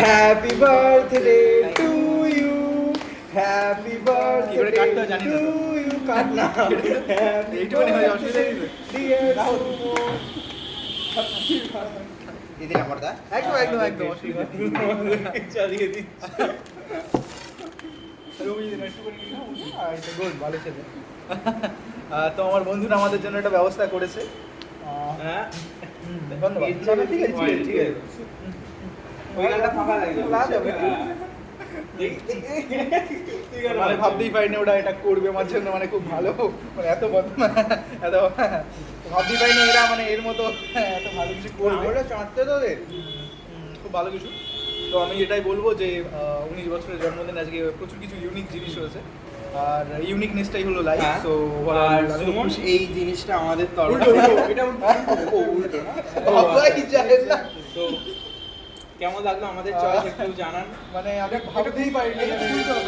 Happy birthday to you, happy birthday কাটতে হয় জানি না টু তো। ইউ। কাট না, এইটুকুনি হয়, অসুবিধা নেই তো। দিদি আমার দা একদম একদম একদম অসুবিধা নেই। চালিয়ে দিচ্ছি। গুড, ভালো ছেলে। তো আমার বন্ধুরা আমাদের জন্য একটা ব্যবস্থা করেছে। হ্যাঁ, ধন্যবাদ। এর জন্য ঠিক আছে ঠিক আছে ঠিক আছে। ওই গানটা ফাঁকা লাগবে। লাজ হবে। মানে ভাবতেই পারিনি ওটা এটা করবে আমার জন্য, মানে খুব ভালো, মানে এত এত ভাবতেই পারিনি এরা মানে এর মতো এত ভালো কিছু করবে। আমরা চাঁদতে তো রে। খুব ভালো কিছু। তো আমি এটাই বলবো যে 19 বছরের জন্মদিন, আজকে প্রচুর কিছু ইউনিক জিনিস হয়েছে, আর ইউনিকনেসটাই হলো লাইফ। হ্যাঁ। সো আর সুমন, এই জিনিসটা আমাদের তরফ উল্টো, উল্টো, এটা উল্টো না? সবাই জানে না। তো কেমন লাগলো আমাদের চয়েস একটু জানান। মানে আমি ভাবতেই পারিনি যে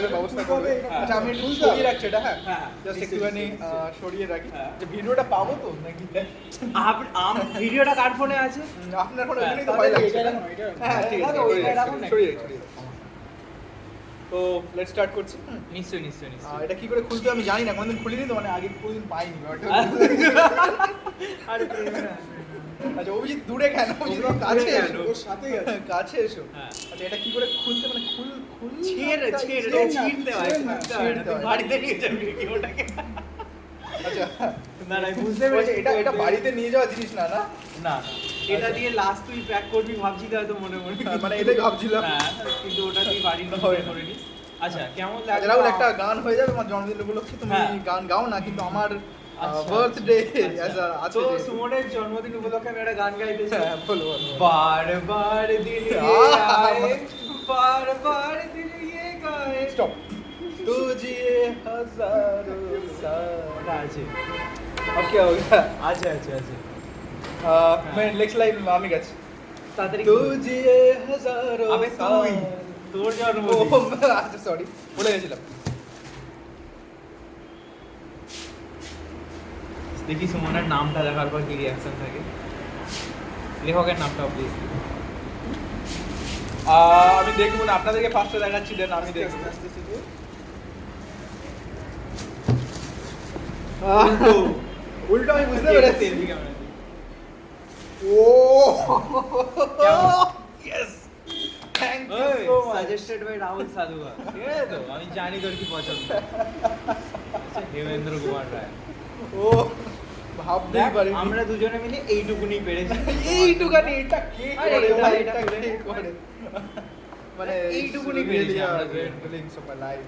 এর ব্যবস্থা করবে। হ্যাঁ। আচ্ছা, আমি একটু সরিয়ে রাখছি এটা, হ্যাঁ হ্যাঁ, জাস্ট নিশ্চয়ই, একটুখানি নিশ্চয়ই। সরিয়ে রাখি হ্যাঁ। যে ভিডিওটা পাবো তো নাকি ভিডিওটা কার ফোনে আছে? আপনার কোনো হ্যাঁ, ওইজন্যই তো ভয় লাগছে। এটা রাখো, এটা রাখো। হ্যাঁ ঠিক আছে, রাখো, সরিয়ে এটা রাখো রাখছি, না। সরিয়ে রাখছি। তো লেটস স্টার্ট করছি। নিশ্চয়ই নিশ্চয়ই নিশ্চয়ই। এটা কি করে খুলতে আমি জানি না, কোনোদিন খুলিনি তো, মানে আগে কোনোদিন পাইনি ব্যাপারটা। আরে প্রেমে না। আচ্ছা অভিজিৎ দূরে কেন? অভিজিৎ দূরে কাছে কেন? এসো, ওর সাথেই আছে। কাছে এসো। হ্যাঁ। আচ্ছা এটা কি করে খুলতে, মানে খুল ছিঁড়ে ছিঁড়তে হয়, খুলতে হয় না। তুই বাড়িতে নিয়ে যাবি কি ওটাকে? আচ্ছা না না, বুঝতে বলছি, পেরেছি। এটা বাড়িতে নিয়ে যাওয়া জিনিস না, না? না না, এটা দিয়ে লাস্ট তুই প্যাক করবি ভাবছিস হয়তো মনে মনে। মানে এটাই ভাবছিলাম। হ্যাঁ, কিন্তু ওটা তুই বাড়ির হবে মধ্যে না। করে নিস। আচ্ছা, কেমন আচ্ছা লাগলো? রাহুল, একটা গান হয়ে যাবে আমার জন্মদিন উপলক্ষে, তুমি হ্যাঁ। গান গাও না, কিন্তু আমার আচ্ছা, বার্থডে আচ্ছা। আছে তো যেহেতু। সুমনের জন্মদিন উপলক্ষে আমি একটা গান গাইতে চাই। হ্যাঁ বলো বলো। बार बार दिल ये आए, बार बार दिल ये गाए। স্টপ। तुझे हजारों साल। আছে अब क्या हो गया? আছে আছে আছে मैं नेक्स्ट लाइन আমি গেছি। তাড়াতাড়ি तुझे हजारों আবে তুই साल। তোর ও জন্মদিন। আচ্ছা সরি, ভুলে গেছিলাম। দেখি সুমনের নামটা দেখার পর কি রিয়াকশন থাকে, লেখকের নামটা প্লিজ। আমি দেখবো না, আপনাদেরকে ফার্স্টে দেখাচ্ছি, দেন আমি দেখবো। উল্টো আমি বুঝতে পেরেছি। Oh yes, thank you so much. Suggested by Rahul Sadhua. ঠিক আছে তো, আমি জানি তোর কি পছন্দ। আচ্ছা, হেমেন্দ্র কুমার রায়। ও ভাবতেই দেখ, পারি আমরা দুজনে মিলে এইটুকুনি পেরেছি। এইটুখানি, এটা কে আরে করে এটা- ভাই, এটা এটা করে। কে করে? মানে এইটুকুনি it's পেরেছি really আমরা a great feelings of my life.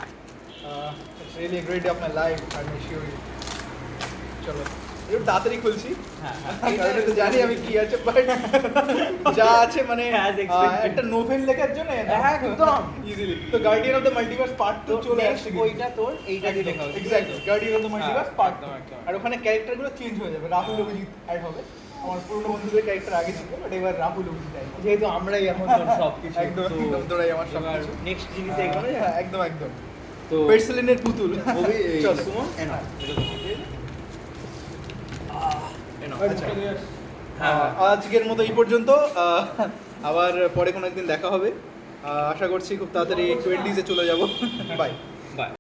It's really a great day of my life, I'm sure you. চলো একটু তাড়াতাড়ি খুলছি, হ্যাঁ, হ্যাঁ। কারণ আমি তো জানি আমি কি আছে, বাট যা আছে মানে As expected. একটা নোভেল লেখার জন্য একদম। ইজিলি। তো guardian of the multiverse part 2 চলে আসছে। ওইটা তোর, এইটা দিয়ে লেখা হচ্ছে। Exactly, guardian of the multiverse হ্যাঁ, পার্ট একদম, 2। একদম। আর ওখানে ক্যারেক্টারগুলো চেঞ্জ হয়ে যাবে, রাহুল অভিজিৎ অ্যাড হবে। আমার পুরনো বন্ধুদের ক্যারেক্টার আগে ছিল, বাট এবার রাহুল অভিজিৎ অ্যাড হবে। যেহেতু আমরাই এখন তোর সবকিছু, একদম, তো একদম তোরাই আমার সবকিছু। নেক্সট জিনিসে এগোনো যায়। হ্যাঁ, একদম একদম। তো পেটসেলিনের পুতুল। চলো। সুমন এনো, এটা তোমার। এনো। আচ্ছা। হ্যাঁ, আজকের মতো এই পর্যন্ত। আবার পরে কোনো একদিন দেখা হবে। আশা করছি খুব তাড়াতাড়ি 20s এ চলে যাব। বাই।